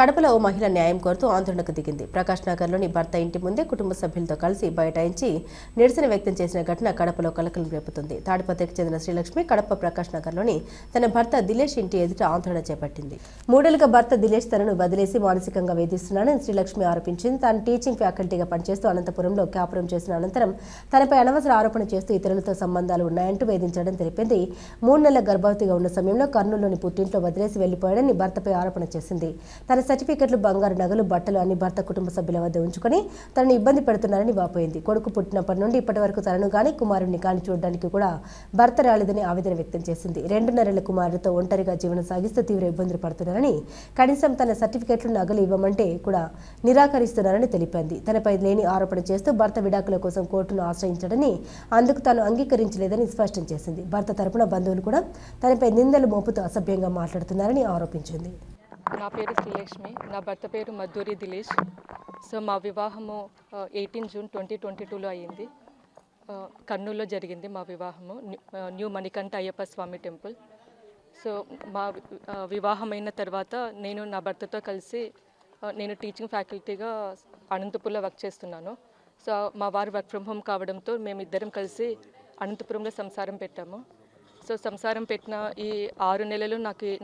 కడపలో ఓ మహిళ న్యాయం కోరుతూ ఆందోళనకు దిగింది. ప్రకాష్ నగర్లోని భర్త ఇంటి ముందే కుటుంబ సభ్యులతో కలిసి బైఠాయించి నిరసన వ్యక్తం చేసిన ఘటన కడపలో కలకలం రేపుతుంది. తాడిపత్రికి చెందిన శ్రీలక్ష్మి కడప ప్రకాష్ నగర్లోని తన భర్త దిలేష్ ఇంటి ఎదుట ఆందోళన చేపట్టింది. మూడేళ్లుగా భర్త దిలేష్ తనను వదిలేసి మానసికంగా వేధిస్తున్నాడని శ్రీలక్ష్మి ఆరోపించింది. తాను టీచింగ్ ఫ్యాకల్టీగా పనిచేస్తూ అనంతపురంలో కాపురం చేసిన అనంతరం తనపై అనవసర ఆరోపణ చేస్తూ ఇతరులతో సంబంధాలు ఉన్నాయంటూ వేధించాడని తెలిపింది. 3 నెలల గర్భవతిగా ఉన్న సమయంలో కర్నూలులోని పుట్టింట్లో వదిలేసి వెళ్లిపోయాడని భర్తపై ఆరోపణ చేసింది. తన సర్టిఫికెట్లు, బంగారు నగలు, బట్టలు అన్ని భర్త కుటుంబ సభ్యుల వద్ద ఉంచుకొని తనను ఇబ్బంది పెడుతున్నారని వాపోయింది. కొడుకు పుట్టినప్పటి నుండి ఇప్పటి వరకు తనను గాని కుమారుడిని కాని చూడడానికి కూడా భర్త రాలేదని ఆవేదన వ్యక్తం చేసింది. 2.5 కుమారుడితో ఒంటరిగా జీవనం సాగిస్తూ తీవ్ర ఇబ్బందులు పడుతున్నారని, కనీసం తన సర్టిఫికెట్లు, నగలు ఇవ్వమంటే కూడా నిరాకరిస్తున్నారని తెలిపింది. తనపై లేని ఆరోపణ చేస్తూ భర్త విడాకుల కోసం కోర్టును ఆశ్రయించాడని, అందుకు తాను అంగీకరించలేదని స్పష్టం చేసింది. భర్త తరపున బంధువులు కూడా తనపై నిందలు మోపుతూ అసభ్యంగా మాట్లాడుతున్నారని ఆరోపించింది. నా పేరు శ్రీలక్ష్మి, నా భర్త పేరు మద్దూరి దిలేష్. సో మా వివాహము 18 జూన్ 2022లో అయ్యింది. కర్నూలులో జరిగింది మా వివాహము, న్యూ మణికంఠ అయ్యప్ప స్వామి టెంపుల్. సో మా వివాహమైన తర్వాత నేను నా భర్తతో కలిసి నేను టీచింగ్ ఫ్యాకల్టీగా అనంతపురంలో వర్క్ చేస్తున్నాను. సో మా వారు వర్క్ ఫ్రమ్ హోమ్ కావడంతో మేమిద్దరం కలిసి అనంతపురంలో సంసారం పెట్టాము. సో సంసారం పెట్టిన ఈ 6 నెలలు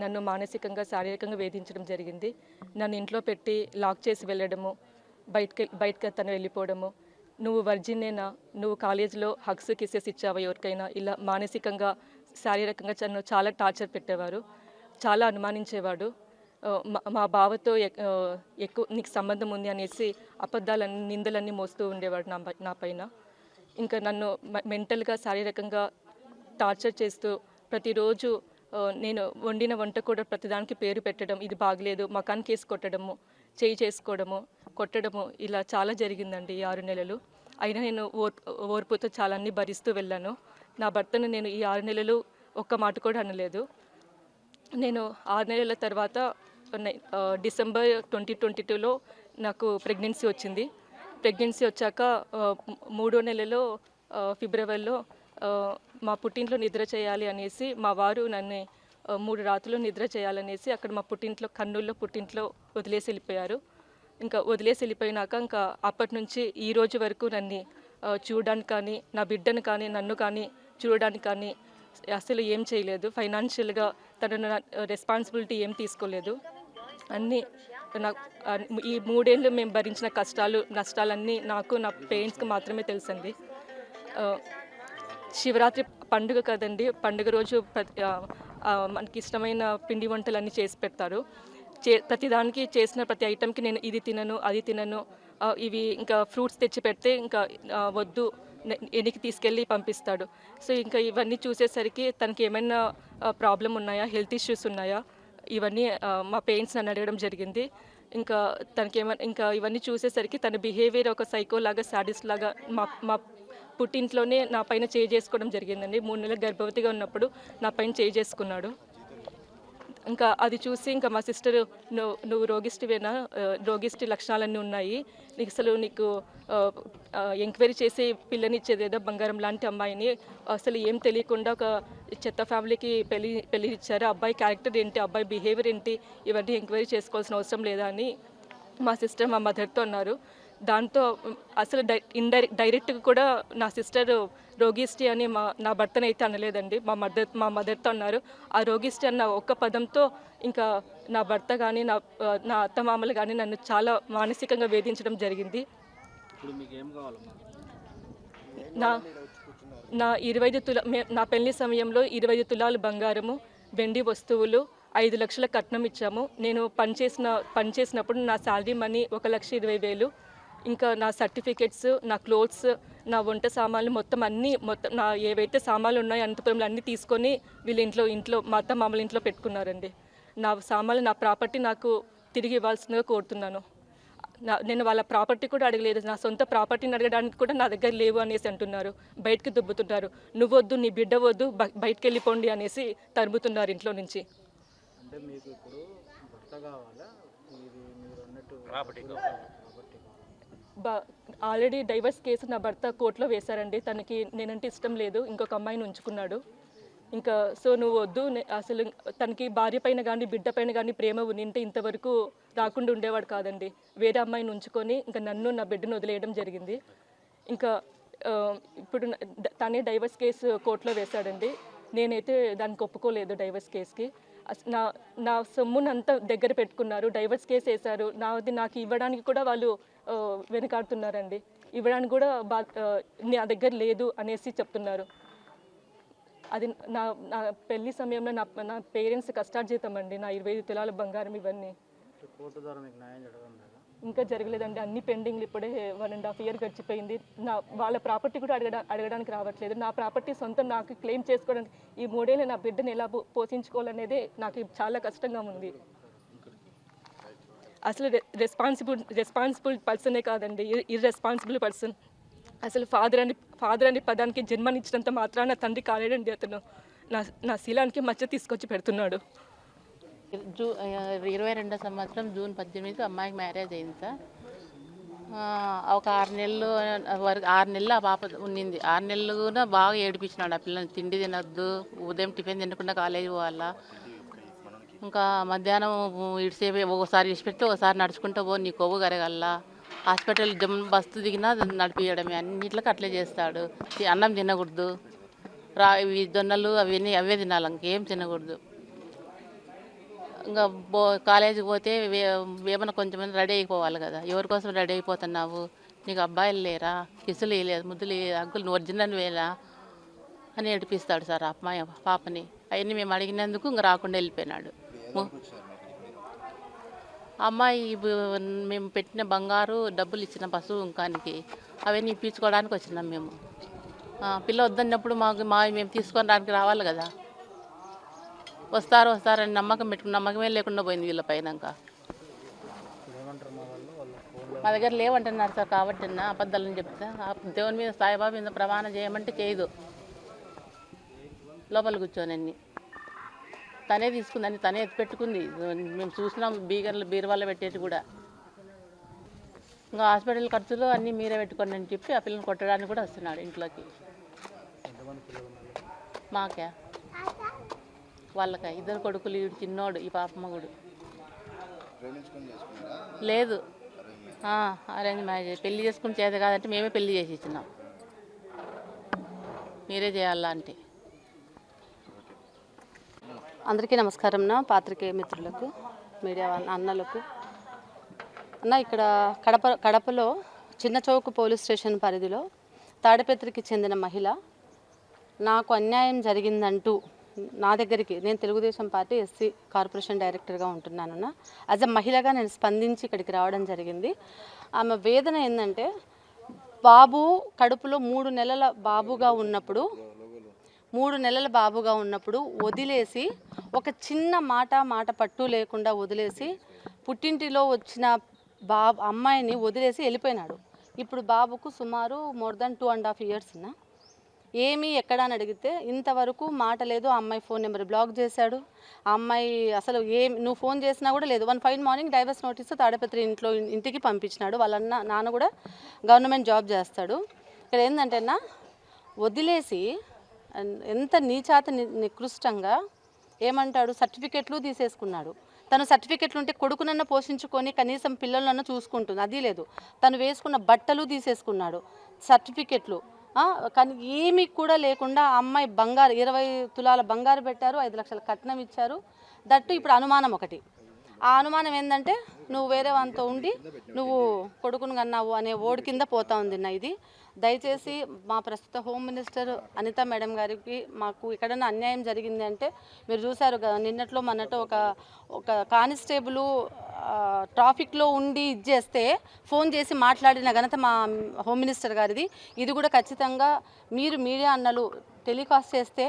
నన్ను మానసికంగా, శారీరకంగా వేధించడం జరిగింది. నన్ను ఇంట్లో పెట్టి లాక్ చేసి వెళ్ళడము, బయటకి తను వెళ్ళిపోవడము, నువ్వు వర్జినేనా, నువ్వు కాలేజీలో హగ్స్, కిసెస్ ఇచ్చావా ఎవరికైనా, ఇలా మానసికంగా, శారీరకంగా నన్ను చాలా టార్చర్ పెట్టేవారు. చాలా అనుమానించేవాడు. మా బావతో ఎక్కువ నీకు సంబంధం ఉంది అనేసి అబద్ధాలన్నీ, నిందలన్నీ మోస్తూ ఉండేవాడు నా పైన. ఇంకా నన్ను మెంటల్గా, శారీరకంగా టార్చర్ చేస్తూ ప్రతిరోజు నేను వండిన వంట కూడా ప్రతిదానికి పేరు పెట్టడం, ఇది బాగలేదు, మకాన్ కేసు కొట్టడము, చేయి చేసుకోవడము, కొట్టడము, ఇలా చాలా జరిగిందండి ఈ 6 నెలలు. అయినా నేను ఓర్పుతో చాలా అన్ని భరిస్తూ వెళ్ళాను. నా భర్తను నేను ఈ 6 నెలలు ఒక్క మాట కూడా అనలేదు. నేను 6 నెలల తర్వాత డిసెంబర్ 2022లో నాకు ప్రెగ్నెన్సీ వచ్చింది. ప్రెగ్నెన్సీ వచ్చాక 3వ నెలలో ఫిబ్రవరిలో మా పుట్టింట్లో నిద్ర చేయాలి అనేసి మా వారు నన్ను 3 రాత్రులు నిద్ర చేయాలనేసి అక్కడ మా పుట్టింట్లో, కర్నూలులో పుట్టింట్లో వదిలేసి వెళ్ళిపోయారు. ఇంకా వదిలేసి వెళ్ళిపోయినాక ఇంకా అప్పటి నుంచి ఈ రోజు వరకు నన్ను చూడడానికి కానీ, నా బిడ్డను కానీ, నన్ను కానీ చూడడానికి కానీ అసలు ఏం చేయలేదు. ఫైనాన్షియల్గా తన రెస్పాన్సిబిలిటీ ఏం తీసుకోలేదు. అన్నీ ఈ 3 ఏళ్ళు మేము భరించిన కష్టాలు, నష్టాలన్నీ నాకు, నా పేరెంట్స్కి మాత్రమే తెలుసండి. శివరాత్రి పండుగ కదండి, పండుగ రోజు మనకి ఇష్టమైన పిండి వంటలు అన్నీ చేసి పెడతారు. ప్రతిదానికి చేసిన ప్రతి ఐటెంకి నేను ఇది తినను, అది తినను, ఇవి ఇంకా ఫ్రూట్స్ తెచ్చి పెడితే ఇంకా వద్దు, ఎనికి తీసుకెళ్ళి పంపిస్తాడు. సో ఇంకా ఇవన్నీ చూసేసరికి తనకి ఏమైనా ప్రాబ్లం ఉన్నాయా, హెల్త్ ఇష్యూస్ ఉన్నాయా, ఇవన్నీ మా పేరెంట్స్ నన్ను అడగడం జరిగింది. ఇంకా తనకి ఇంకా ఇవన్నీ చూసేసరికి తన బిహేవియర్ ఒక సైకో లాగా, సాడిస్ట్ లాగా మా పుట్టింట్లోనే నా పైన చేయి చేసుకోవడం జరిగిందండి. 3 నెలల గర్భవతిగా ఉన్నప్పుడు నా పైన చేయి చేసుకున్నాడు. ఇంకా అది చూసి ఇంకా మా సిస్టర్, నువ్వు రోగిస్టివేనా, రోగిస్టి లక్షణాలన్నీ ఉన్నాయి, నీకు ఎంక్వైరీ చేసి పిల్లనిచ్చేది ఏదో బంగారం లాంటి అమ్మాయిని, అసలు ఏం తెలియకుండా ఒక చెత్త ఫ్యామిలీకి పెళ్లి ఇచ్చారు, అబ్బాయి క్యారెక్టర్ ఏంటి, అబ్బాయి బిహేవియర్ ఏంటి, ఇవన్నీ ఎంక్వైరీ చేసుకోవాల్సిన అవసరం లేదా అని మా సిస్టర్ మా మదర్తో అన్నారు. దాంతో అసలు డైరెక్ట్గా కూడా నా సిస్టర్ రోగిస్టి అని నా భర్తను అయితే అనలేదండి. మా మదర్తో అన్నారు. ఆ రోగిస్టి అన్న ఒక్క పదంతో ఇంకా నా భర్త కానీ, నా అత్తమామలు కానీ నన్ను చాలా మానసికంగా వేధించడం జరిగింది. నా 25 నా పెళ్లి సమయంలో 25 తులాలు బంగారము, వెండి వస్తువులు, 5 లక్షల కట్నం ఇచ్చాము. నేను పనిచేసినప్పుడు నా శాలరీ మనీ 1,20,000, ఇంకా నా సర్టిఫికెట్స్, నా క్లోత్స్, నా వంట సామాన్లు మొత్తం నా ఏవైతే సామాన్లు ఉన్నాయో అనంతపురంలో అన్నీ తీసుకొని వీళ్ళ ఇంట్లో మా అత్త మామల ఇంట్లో పెట్టుకున్నారండి. నా సామాన్లు, నా ప్రాపర్టీ నాకు తిరిగి ఇవ్వాల్సిందిగా కోరుతున్నాను. నేను వాళ్ళ ప్రాపర్టీ కూడా అడగలేదు. నా సొంత ప్రాపర్టీని అడగడానికి కూడా నా దగ్గర లేవు అనేసి అంటున్నారు. బయటకు దుబ్బుతున్నారు. నువ్వొద్దు, నీ బిడ్డ వద్దు, బయటకు వెళ్ళిపోండి అనేసి తరుముతున్నారు ఇంట్లో నుంచి. ఆల్రెడీ డైవర్స్ కేసు నా భర్త కోర్టులో వేశారండి. తనకి నేనంటే ఇష్టం లేదు, ఇంకొక అమ్మాయిని ఉంచుకున్నాడు. ఇంకా సో నువ్వు వద్దు, అసలు తనకి భార్య పైన కానీ బిడ్డ పైన కానీ ప్రేమ ఉంటే ఇంతవరకు రాకుండా ఉండేవాడు కాదండి. వేరే అమ్మాయిని ఉంచుకొని ఇంకా నన్ను నా బిడ్డను వదిలేయడం జరిగింది. ఇంకా ఇప్పుడు తనే డైవర్స్ కేసు కోర్టులో వేశాడండి. నేనైతే దానికి ఒప్పుకోలేదు డైవర్స్ కేసుకి. నా నా సొమ్మునంతా దగ్గర పెట్టుకున్నారు, డైవర్స్ కేసు వేశారు. నాకు ఇవ్వడానికి కూడా వాళ్ళు వెనకాడుతున్నారండి. ఇవ్వడానికి కూడా నా దగ్గర లేదు అనేసి చెప్తున్నారు. అది నా నా పెళ్లి సమయంలో నా పేరెంట్స్ కష్టార్జితం అండి, నా 25 తులాల బంగారం ఇవన్నీ. ఇంకా జరగలేదండి, అన్ని పెండింగ్లు. ఇప్పుడే 1.5 year గడిచిపోయింది. వాళ్ళ ప్రాపర్టీ కూడా అడగడానికి రావట్లేదు. నా ప్రాపర్టీ సొంతం నాకు క్లెయిమ్ చేసుకోవడానికి ఈ 3 ఏళ్ళు నా బిడ్డను ఎలా పోషించుకోవాలనేది నాకు చాలా కష్టంగా ఉంది. అసలు రెస్పాన్సిబుల్ పర్సనే కాదండి, ఇర్రెస్పాన్సిబుల్ పర్సన్. అసలు ఫాదర్ అనే పదానికి జన్మనిచ్చినంత మాత్రాన తండ్రి కాలేడండి అతను. నా శీలానికి మచ్చ తీసుకొచ్చి పెడుతున్నాడు. 22వ సంవత్సరం జూన్ 18 అమ్మాయికి మ్యారేజ్ అయింది సార్. ఒక 6 నెలలు వరకు 6 నెలలు ఆ పాప ఉన్నింది. 6 నెలలు కూడా బాగా ఏడిపించినాడు ఆ పిల్లని. తిండి తినొద్దు, ఉదయం టిఫిన్ తినకుండా కాలేజీ పోవాలా. ఇంకా మధ్యాహ్నం ఇటుసేపు ఒకసారి ఇడిచిపెట్టి ఒకసారి నడుచుకుంటూ పో, నీ కొవ్వు కరగల్లా. హాస్పిటల్ బస్సు దిగినా నడిపించడమే, అన్నిట్లకి అట్లే చేస్తాడు. అన్నం తినకూడదు, ఇవి జొన్నలు అవే తినాలి, ఇంకేం తినకూడదు. ఇంకా కాలేజీకి పోతే ఏమైనా కొంచెం రెడీ అయిపోవాలి కదా. ఎవరి కోసం రెడీ అయిపోతున్నావు, నీకు అబ్బాయిలు లేరా, కిసులు వేయలేదు, ముద్దులు అంకులు నువ్వు ఒరిజినల్ వేలా అని ఏడిపిస్తాడు సార్ అమ్మాయి పాపని. అవన్నీ మేము అడిగినందుకు ఇంకా రాకుండా వెళ్ళిపోయినాడు. అమ్మాయి మేము పెట్టిన బంగారు డబ్బులు ఇచ్చిన పశువు ఇంకానికి అవన్నీ ఇప్పించుకోవడానికి వచ్చినాం మేము. పిల్ల వద్దన్నప్పుడు మేము తీసుకొని రానికి రావాలి కదా. వస్తారని నమ్మకమే లేకుండా పోయింది వీళ్ళ పైన. మా దగ్గర లేవంటున్నారు సార్. కాబట్టి అబద్ధాలని చెప్తే దేవుని మీద సాయిబాబా మీద ప్రమాణం చేయమంటే చేయదు. లోపల కూర్చొని అన్ని తనే తీసుకుందని తనే ఎత్తి పెట్టుకుంది. మేము చూసినాం బీరువాళ్ళ పెట్టేది కూడా. ఇంకా హాస్పిటల్ ఖర్చులు అన్నీ మీరే పెట్టుకోండి అని చెప్పి ఆ పిల్లని కొట్టడానికి కూడా వస్తున్నాడు ఇంట్లోకి. మాకే వాళ్ళకి 2 కొడుకులు, ఈడు చిన్నోడు, ఈ పాప మగుడు. లేదు, అరేంజ్ మ్యారేజ్. పెళ్లి చేసుకుని చేత కాదంటే మేమే పెళ్లి చేసి ఇచ్చినాం. మీరే చేయాలా అంటే. అందరికీ నమస్కారం. పాత్రికేయ మిత్రులకు, మీడియా అన్నలకు. ఇక్కడ కడపలో చిన్న చౌక్ పోలీస్ స్టేషన్ పరిధిలో తాడిపత్రికి చెందిన మహిళ నాకు అన్యాయం జరిగిందంటూ నా దగ్గరికి, నేను తెలుగుదేశం పార్టీ ఎస్సీ కార్పొరేషన్ డైరెక్టర్గా ఉంటున్నాను. యాజ్ అ మహిళగా నేను స్పందించి ఇక్కడికి రావడం జరిగింది. ఆమె వేదన ఏంటంటే, బాబు కడుపులో 3 నెలల బాబుగా ఉన్నప్పుడు వదిలేసి, ఒక చిన్న మాట పట్టు లేకుండా వదిలేసి, పుట్టింటిలో వచ్చిన అమ్మాయిని వదిలేసి వెళ్ళిపోయినాడు. ఇప్పుడు బాబుకు సుమారు మోర్ దాన్ 2.5 years. ఏమీ ఎక్కడా అని అడిగితే ఇంతవరకు మాట లేదు. ఆ అమ్మాయి ఫోన్ నెంబర్ బ్లాక్ చేశాడు. ఆ అమ్మాయి అసలు నువ్వు ఫోన్ చేసినా కూడా లేదు. 1 fine morning divorce notice Tadipatri ఇంటికి పంపించినాడు. వాళ్ళ నాన్న కూడా గవర్నమెంట్ జాబ్ చేస్తాడు. ఇక్కడ ఏంటంటే వదిలేసి ఎంత నీచాత నికృష్టంగా ఏమంటాడు, సర్టిఫికెట్లు తీసేసుకున్నాడు. తను సర్టిఫికెట్లు ఉంటే కొడుకునన్నా పోషించుకొని కనీసం పిల్లలన్నా చూసుకుంటుంది, అది లేదు. తను వేసుకున్న బట్టలు తీసేసుకున్నాడు, సర్టిఫికెట్లు. కానీ ఏమీ కూడా లేకుండా ఆ అమ్మాయి బంగారు 20 తులాల బంగారు పెట్టారు, 5 లక్షల కట్నం ఇచ్చారు. దట్టు ఇప్పుడు అనుమానం ఒకటి. ఆ అనుమానం ఏంటంటే, నువ్వు వేరే వానితో ఉండి నువ్వు కొడుకును కన్నావు అనే ఓడి కింద పోతా ఉంది. ఇది దయచేసి మా ప్రస్తుత హోమ్ మినిస్టర్ అనిత మేడం గారికి, మాకు ఎక్కడైనా అన్యాయం జరిగింది అంటే, మీరు చూశారు నిన్నట్లో మొన్నట్లో ఒక కానిస్టేబుల్ ట్రాఫిక్లో ఉండి ఇచ్చేస్తే ఫోన్ చేసి మాట్లాడిన ఘనత మా హోమ్ మినిస్టర్ గారిది. ఇది కూడా ఖచ్చితంగా మీరు మీడియా అన్నలు టెలికాస్ట్ చేస్తే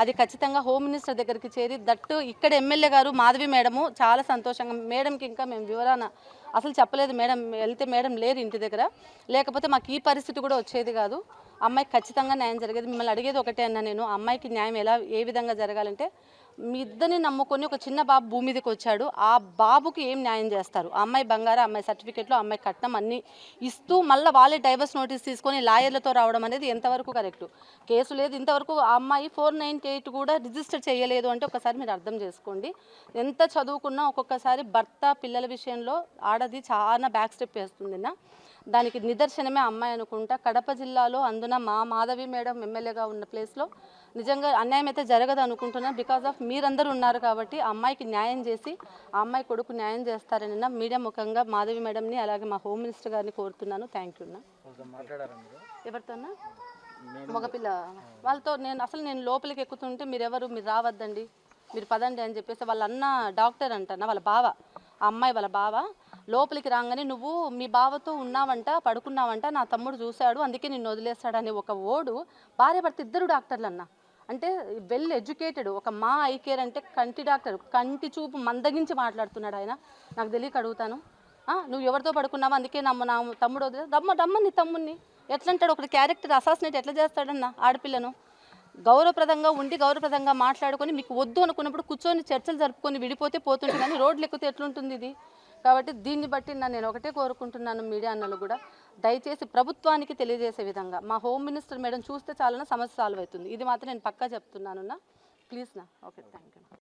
అది ఖచ్చితంగా హోమ్ మినిస్టర్ దగ్గరికి చేరి, దట్టు ఇక్కడ ఎమ్మెల్యే గారు మాధవి మేడము చాలా సంతోషంగా, మేడంకి ఇంకా మేము వివరణ అసలు చెప్పలేదు. మేడం వెళ్తే మేడం లేరు ఇంటి దగ్గర, లేకపోతే మాకు ఈ పరిస్థితి కూడా వచ్చేది కాదు. అమ్మాయికి ఖచ్చితంగా న్యాయం జరిగేది. మిమ్మల్ని అడిగేది ఒకటే అన్న, నేను అమ్మాయికి న్యాయం ఏ విధంగా జరగాలంటే, మీ ఇద్దరిని నమ్ముకొని ఒక చిన్న బాబు భూమి మీదకి వచ్చాడు, ఆ బాబుకి ఏం న్యాయం చేస్తారు? ఆ అమ్మాయి బంగారం, అమ్మాయి సర్టిఫికేట్లు, అమ్మాయి కట్నం అన్నీ ఇస్తూ మళ్ళీ వాళ్ళే డైవర్స్ నోటీస్ తీసుకొని లాయర్లతో రావడం అనేది ఎంతవరకు కరెక్టు? కేసు లేదు ఇంతవరకు, ఆ అమ్మాయి 498 కూడా రిజిస్టర్ చేయలేదు అంటే ఒకసారి మీరు అర్థం చేసుకోండి. ఎంత చదువుకున్నా ఒక్కొక్కసారి భర్త పిల్లల విషయంలో ఆడది చాలా బ్యాక్ స్టెప్ వేస్తుందిన్న. దానికి నిదర్శనమే అమ్మాయి అనుకుంటా. కడప జిల్లాలో అందున మా మాధవి మేడం ఎమ్మెల్యేగా ఉన్న ప్లేస్లో నిజంగా అన్యాయం అయితే జరగదు అనుకుంటున్నాను. బికాజ్ ఆఫ్ మీరందరూ ఉన్నారు కాబట్టి ఆ అమ్మాయికి న్యాయం చేసి ఆ అమ్మాయి కొడుకు న్యాయం చేస్తారని మీడియా ముఖంగా మాధవి మేడంని అలాగే మా హోమ్ మినిస్టర్ గారిని కోరుతున్నాను. Thank you. ఎవరితోన్నా మగపిల్ల వాళ్ళతో నేను లోపలికి ఎక్కుతుంటే మీరు రావద్దండి, మీరు పదండి అని చెప్పేసి వాళ్ళ అన్న డాక్టర్ అంటన్నా, వాళ్ళ బావ, ఆ అమ్మాయి వాళ్ళ బావ లోపలికి రాగానే నువ్వు మీ బావతో ఉన్నావంట, పడుకున్నావంట, నా తమ్ముడు చూశాడు అందుకే నిన్ను వదిలేస్తాడని ఒక ఓడు. భార్య భర్త ఇద్దరు డాక్టర్లు అన్న, అంటే వెల్ ఎడ్యుకేటెడ్. ఒక మా ఐ కేర్ అంటే కంటి డాక్టర్, కంటి చూపు మందగించి మాట్లాడుతున్నాడు ఆయన. నాకు తెలియక అడుగుతాను, నువ్వు ఎవరితో పడుకున్నావు అందుకే నా తమ్ముడు వదిలే రమ్మ నీ తమ్ముడిని ఎట్లా అంటాడు? ఒకటి క్యారెక్టర్ అసాసినేట్ ఎట్లా చేస్తాడన్న ఆడపిల్లను? గౌరవప్రదంగా ఉండి గౌరవప్రదంగా మాట్లాడుకొని మీకు వద్దు అనుకున్నప్పుడు కూర్చొని చర్చలు జరుపుకొని విడిపోతే పోతుంది, కానీ రోడ్లు ఎక్కితే ఎట్లుంటుంది ఇది? కాబట్టి దీన్ని బట్టి నేను ఒకటే కోరుకుంటున్నాను, మీడియా అన్నలు కూడా దయచేసి ప్రభుత్వానికి తెలియజేసే విధంగా మా హోమ్ మినిస్టర్ మేడం చూస్తే చాలన్నా సమస్య సాల్వ్ అవుతుంది. ఇది మాత్రం నేను పక్కా చెప్తున్నాను. Please okay, thank you.